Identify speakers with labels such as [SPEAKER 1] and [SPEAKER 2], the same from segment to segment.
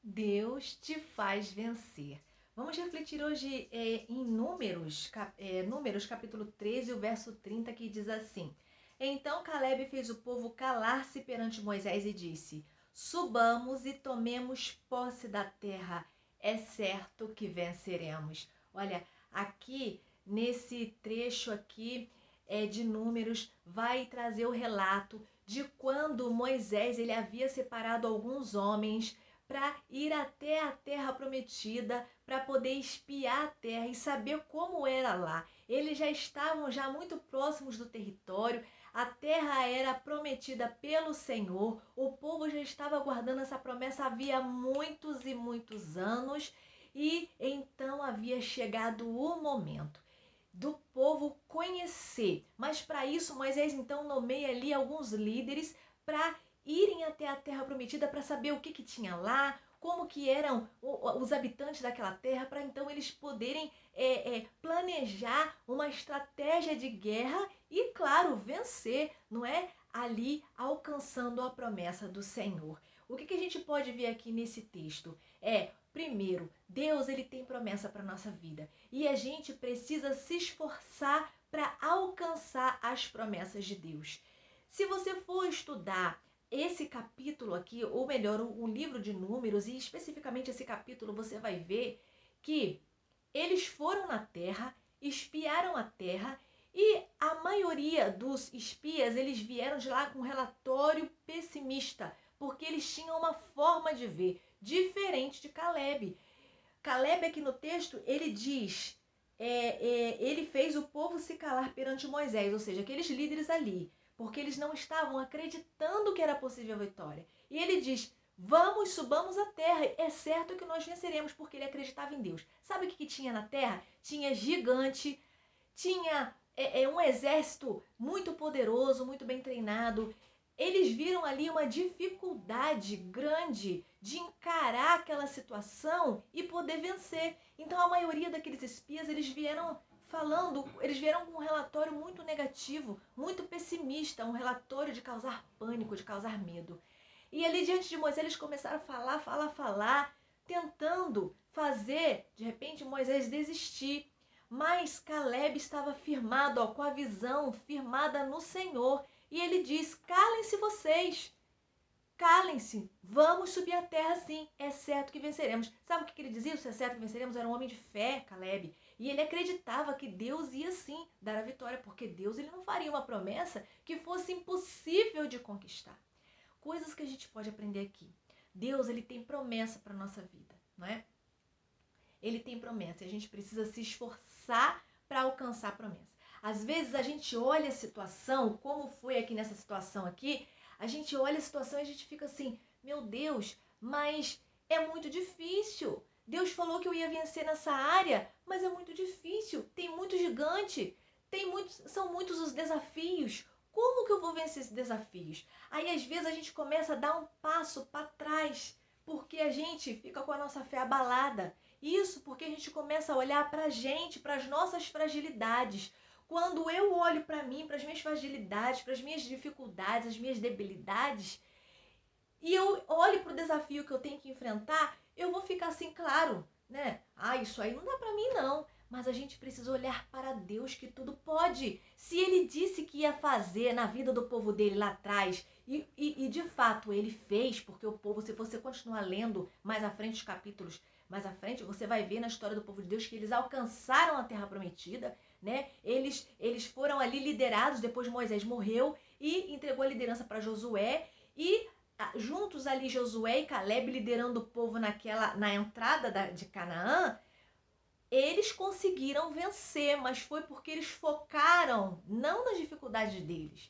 [SPEAKER 1] Deus te faz vencer. Vamos refletir hoje em Números capítulo 13, o verso 30, que diz assim: Então Caleb fez o povo calar-se perante Moisés e disse: Subamos e tomemos posse da terra, é certo que venceremos. Olha, aqui nesse trecho aqui de Números vai trazer o relato de quando Moisés ele havia separado alguns homens para ir até a terra prometida, para poder espiar a terra e saber como era lá. Eles já estavam muito próximos do território, a terra era prometida pelo Senhor, o povo já estava aguardando essa promessa havia muitos e muitos anos, e então havia chegado o momento do povo conhecer. Mas para isso Moisés então nomeia ali alguns líderes para irem até a terra prometida para saber o que tinha lá, como que eram os habitantes daquela terra, para então eles poderem planejar uma estratégia de guerra e, claro, vencer, não é? Ali alcançando a promessa do Senhor. O que a gente pode ver aqui nesse texto? Primeiro, Deus ele tem promessa para nossa vida e a gente precisa se esforçar para alcançar as promessas de Deus. Se você for estudar esse capítulo aqui, ou melhor, o livro de Números, e especificamente esse capítulo, você vai ver que eles foram na terra, espiaram a terra, e a maioria dos espias, eles vieram de lá com um relatório pessimista, porque eles tinham uma forma de ver diferente de Caleb. Caleb aqui no texto, ele diz, ele fez o povo se calar perante Moisés, ou seja, aqueles líderes ali, porque eles não estavam acreditando que era possível a vitória. E ele diz, vamos, subamos a terra, é certo que nós venceremos, porque ele acreditava em Deus. Sabe o que tinha na terra? Tinha gigante, tinha um exército muito poderoso, muito bem treinado. Eles viram ali uma dificuldade grande de encarar aquela situação e poder vencer. Então a maioria daqueles espias, eles vieram com um relatório muito negativo, muito pessimista, um relatório de causar pânico, de causar medo. E ali diante de Moisés eles começaram a falar, tentando fazer, de repente, Moisés desistir. Mas Caleb estava firmado, com a visão firmada no Senhor. E ele diz, calem-se vocês, calem-se, vamos subir a terra sim, é certo que venceremos. Sabe o que ele dizia? Se é certo que venceremos, era um homem de fé, Caleb. E ele acreditava que Deus ia sim dar a vitória, porque Deus ele não faria uma promessa que fosse impossível de conquistar. Coisas que a gente pode aprender aqui. Deus ele tem promessa para a nossa vida, não é? Ele tem promessa e a gente precisa se esforçar para alcançar a promessa. Às vezes a gente olha a situação, como foi aqui nessa situação aqui, a gente olha a situação e a gente fica assim, meu Deus, mas é muito difícil. Deus falou que eu ia vencer nessa área, mas é muito difícil. Tem muito gigante, são muitos os desafios. Como que eu vou vencer esses desafios? Aí às vezes a gente começa a dar um passo para trás, porque a gente fica com a nossa fé abalada. Isso porque a gente começa a olhar para a gente, para as nossas fragilidades. Quando eu olho para mim, para as minhas fragilidades, para as minhas dificuldades, as minhas debilidades, e eu olho para o desafio que eu tenho que enfrentar, eu vou ficar assim, claro, né? Isso aí não dá para mim não. Mas a gente precisa olhar para Deus que tudo pode. Se ele disse que ia fazer na vida do povo dele lá atrás, e de fato ele fez, porque o povo, se você continuar lendo mais à frente os capítulos, mais à frente, você vai ver na história do povo de Deus que eles alcançaram a terra prometida, né? Eles foram ali liderados, depois Moisés morreu e entregou a liderança para Josué, e juntos ali Josué e Caleb liderando o povo na entrada de Canaã, eles conseguiram vencer, mas foi porque eles focaram não nas dificuldades deles.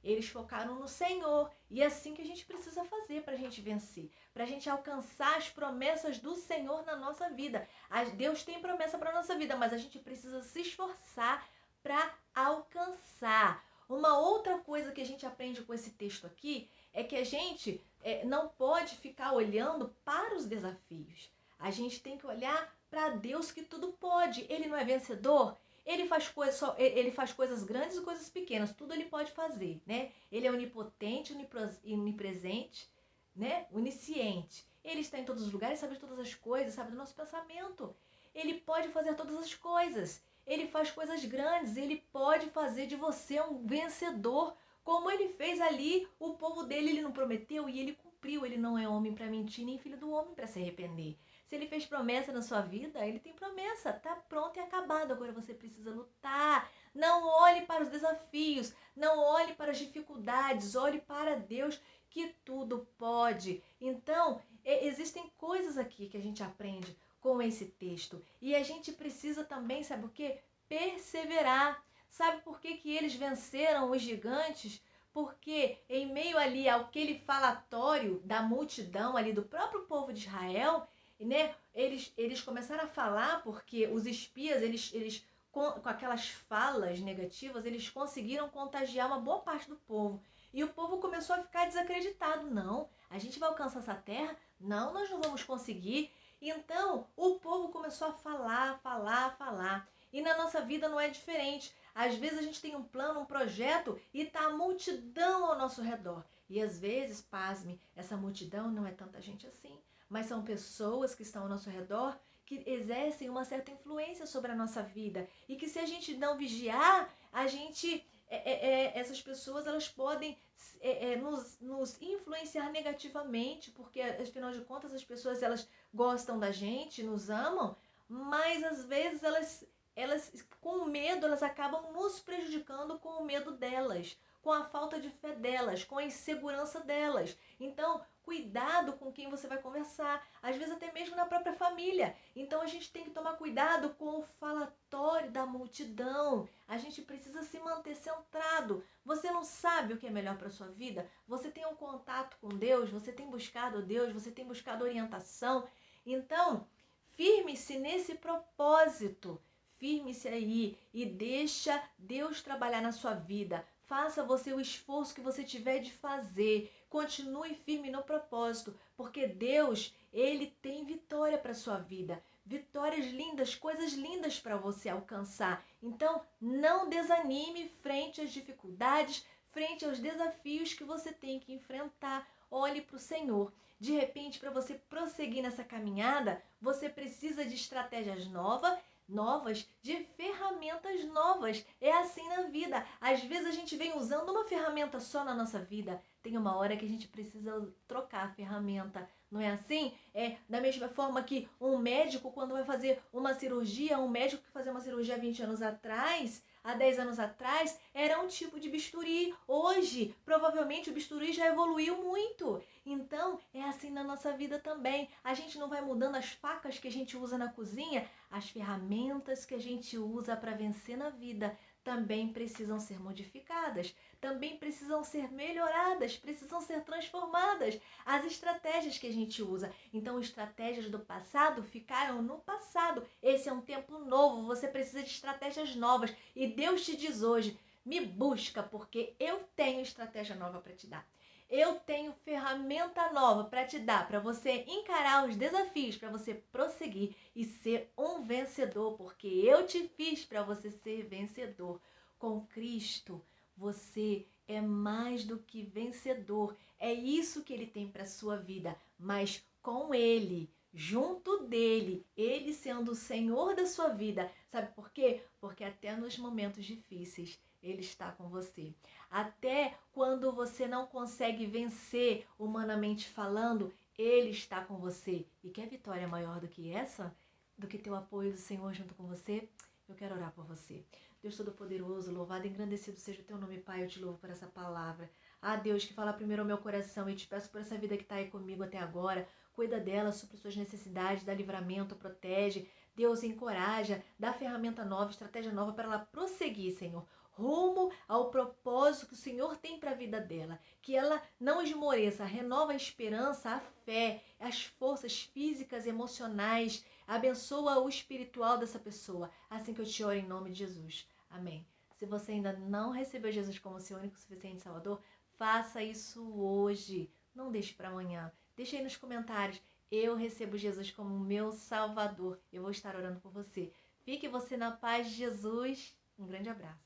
[SPEAKER 1] Eles focaram no Senhor. E é assim que a gente precisa fazer para a gente vencer. Para a gente alcançar as promessas do Senhor na nossa vida. Deus tem promessa para a nossa vida, mas a gente precisa se esforçar para alcançar. Uma outra coisa que a gente aprende com esse texto aqui é que a gente não pode ficar olhando para os desafios. A gente tem que olhar para Deus que tudo pode. Ele não é vencedor? Ele faz coisas grandes e coisas pequenas, tudo ele pode fazer, né? Ele é onipotente, onipresente, né? Onisciente. Ele está em todos os lugares, sabe de todas as coisas, sabe do nosso pensamento. Ele pode fazer todas as coisas. Ele faz coisas grandes, ele pode fazer de você um vencedor, como ele fez ali, o povo dele, ele não prometeu e ele cumpriu. Ele não é homem para mentir, nem filho do homem para se arrepender. Se ele fez promessa na sua vida, ele tem promessa, tá pronto e acabado. Agora você precisa lutar. Não olhe para os desafios, não olhe para as dificuldades, olhe para Deus que tudo pode. Então, existem coisas aqui que a gente aprende com esse texto. E a gente precisa também, sabe o quê? Perseverar. Sabe por que que eles venceram os gigantes? Porque em meio ali àquele falatório da multidão ali do próprio povo de Israel, né, eles começaram a falar porque os espias, eles com aquelas falas negativas, eles conseguiram contagiar uma boa parte do povo. E o povo começou a ficar desacreditado. Não, a gente vai alcançar essa terra? Não, nós não vamos conseguir. Então, o povo começou a falar. E na nossa vida não é diferente. Às vezes a gente tem um plano, um projeto e está a multidão ao nosso redor. E às vezes, pasme, essa multidão não é tanta gente assim, mas são pessoas que estão ao nosso redor que exercem uma certa influência sobre a nossa vida. E que se a gente não vigiar, a gente... essas pessoas elas podem nos influenciar negativamente, porque afinal de contas as pessoas elas gostam da gente, nos amam, mas às vezes elas com medo, elas acabam nos prejudicando com o medo delas, com a falta de fé delas, com a insegurança delas. Então, cuidado com quem você vai conversar, às vezes até mesmo na própria família. Então, a gente tem que tomar cuidado com o falatório da multidão. A gente precisa se manter centrado. Você não sabe o que é melhor para a sua vida? Você tem um contato com Deus? Você tem buscado Deus? Você tem buscado orientação? Então, firme-se nesse propósito. Firme-se aí e deixa Deus trabalhar na sua vida. Faça você o esforço que você tiver de fazer. Continue firme no propósito, porque Deus, Ele tem vitória para a sua vida. Vitórias lindas, coisas lindas para você alcançar. Então, não desanime frente às dificuldades, frente aos desafios que você tem que enfrentar. Olhe para o Senhor. De repente, para você prosseguir nessa caminhada, você precisa de estratégias novas, de ferramentas novas. É assim na vida. Às vezes a gente vem usando uma ferramenta só na nossa vida. Tem uma hora que a gente precisa trocar a ferramenta. Não é assim? É da mesma forma que um médico, quando vai fazer uma cirurgia, um médico que fazia uma cirurgia há 20 anos atrás, há 10 anos atrás, era um tipo de bisturi. Hoje, provavelmente, o bisturi já evoluiu muito. Então, é assim na nossa vida também. A gente não vai mudando as facas que a gente usa na cozinha, as ferramentas que a gente usa para vencer na vida também precisam ser modificadas, também precisam ser melhoradas, precisam ser transformadas. As estratégias que a gente usa. Então, estratégias do passado ficaram no passado. Esse é um tempo novo, você precisa de estratégias novas. E Deus te diz hoje, me busca, porque eu tenho estratégia nova para te dar. Eu tenho ferramenta nova para te dar, para você encarar os desafios, para você prosseguir e ser um vencedor, porque eu te fiz para você ser vencedor. Com Cristo, você é mais do que vencedor. É isso que Ele tem para a sua vida, mas com Ele, junto dele, Ele sendo o Senhor da sua vida. Sabe por quê? Porque até nos momentos difíceis, Ele está com você. Até quando você não consegue vencer humanamente falando, Ele está com você. E quer vitória maior do que essa? Do que ter o apoio do Senhor junto com você? Eu quero orar por você. Deus Todo-Poderoso, louvado e engrandecido seja o teu nome, Pai. Eu te louvo por essa palavra. Ah, Deus, que fala primeiro ao meu coração, e te peço por essa vida que está aí comigo até agora. Cuida dela, supre suas necessidades, dá livramento, protege. Deus, encoraja, dá ferramenta nova, estratégia nova para ela prosseguir, Senhor, rumo ao propósito que o Senhor tem para a vida dela. Que ela não esmoreça, renova a esperança, a fé, as forças físicas, emocionais. Abençoa o espiritual dessa pessoa. Assim que eu te oro em nome de Jesus. Amém. Se você ainda não recebeu Jesus como seu único e suficiente Salvador, faça isso hoje. Não deixe para amanhã. Deixe aí nos comentários. Eu recebo Jesus como meu Salvador. Eu vou estar orando por você. Fique você na paz de Jesus. Um grande abraço.